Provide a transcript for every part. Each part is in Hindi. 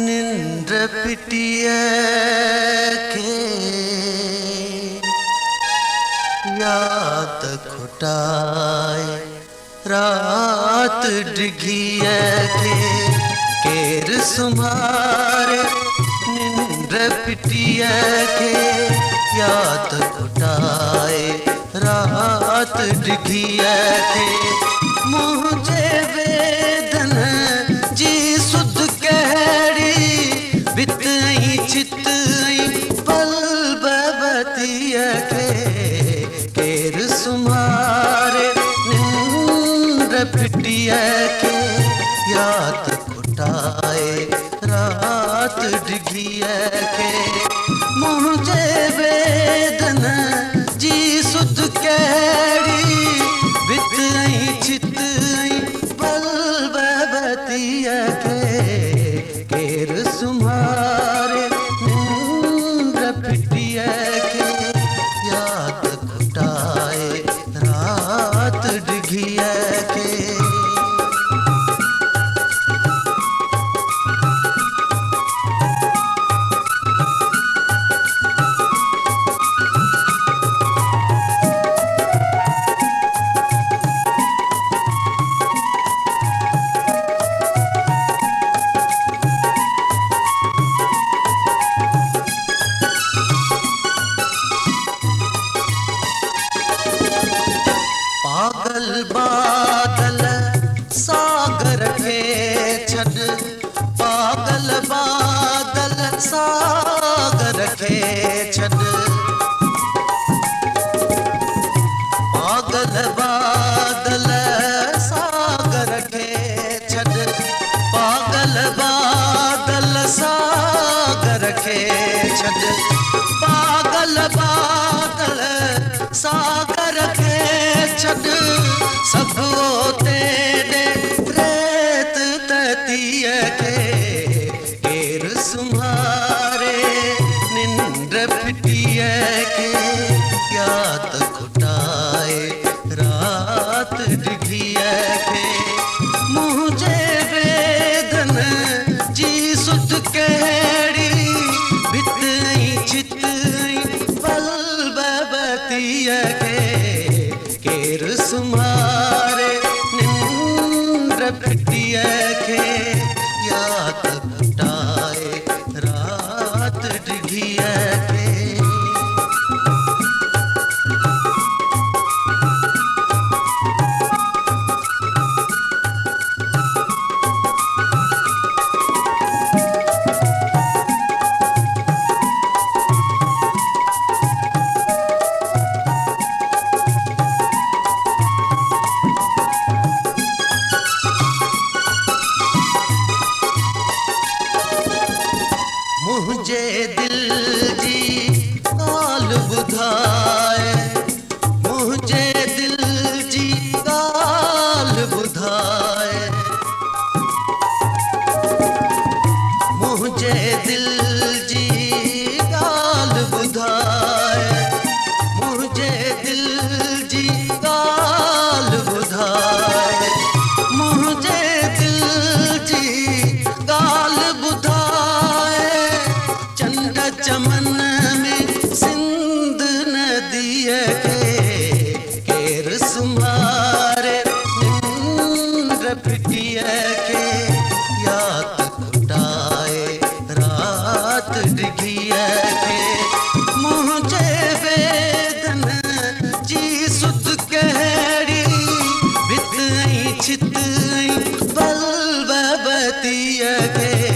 निंद्र पिटिए के याद खुटाए रात डिगिए के केर सुमारे निंद्र पिटिए के याद खुटाए रात डिगिए के मुझे वेदन जी सुध कहड़ी बितई चितई पल बबतिया के केर सुमारे निंद्र पिटिया के याद खुटाए रात डिगिया के मुझे वेदन जी सुध कहड़ी बितई चितई पल बबतिया के केर सुमारे निंद्र पिटिया के याद खुटाए रात डिगिया के। पागल बादल सागर के छड़ पागल बादल सागर के छड़ पागल बादल सागर के छड़ पागल बादल सागर के छड़ पागल बादल सागर के छड़ सब तेरे प्रेत ततिया के केर सुमारे निंद्र पिटिया के याद खुटाए रात डिगिया के मुझे वेदन जी सुध कहड़ी बितई चितई पल बबतिया के केर सुमारे निंद्र पिटिया के याद खुटाए रात डिगिया के। मुझे दिल जी काल बुधाए मुझे दिल जी काल बुधाए मुझे दिल जी काल बुधाए मुझे दिल जी काल बुधाए मुझे दिल जी काल बुधाए चमन में सिंध नदिया के केर सुमारे निंद्र पिटिया के याद खुटाए रात डिगिया के मुझे वेदन जी सुध कहड़ी बितई चितई पल बबतिया के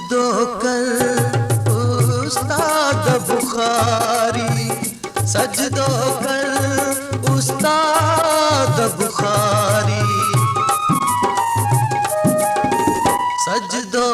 सजदो कर उस्ताद बुखारी, सजदो कर उस्ताद बुखारी, सजदो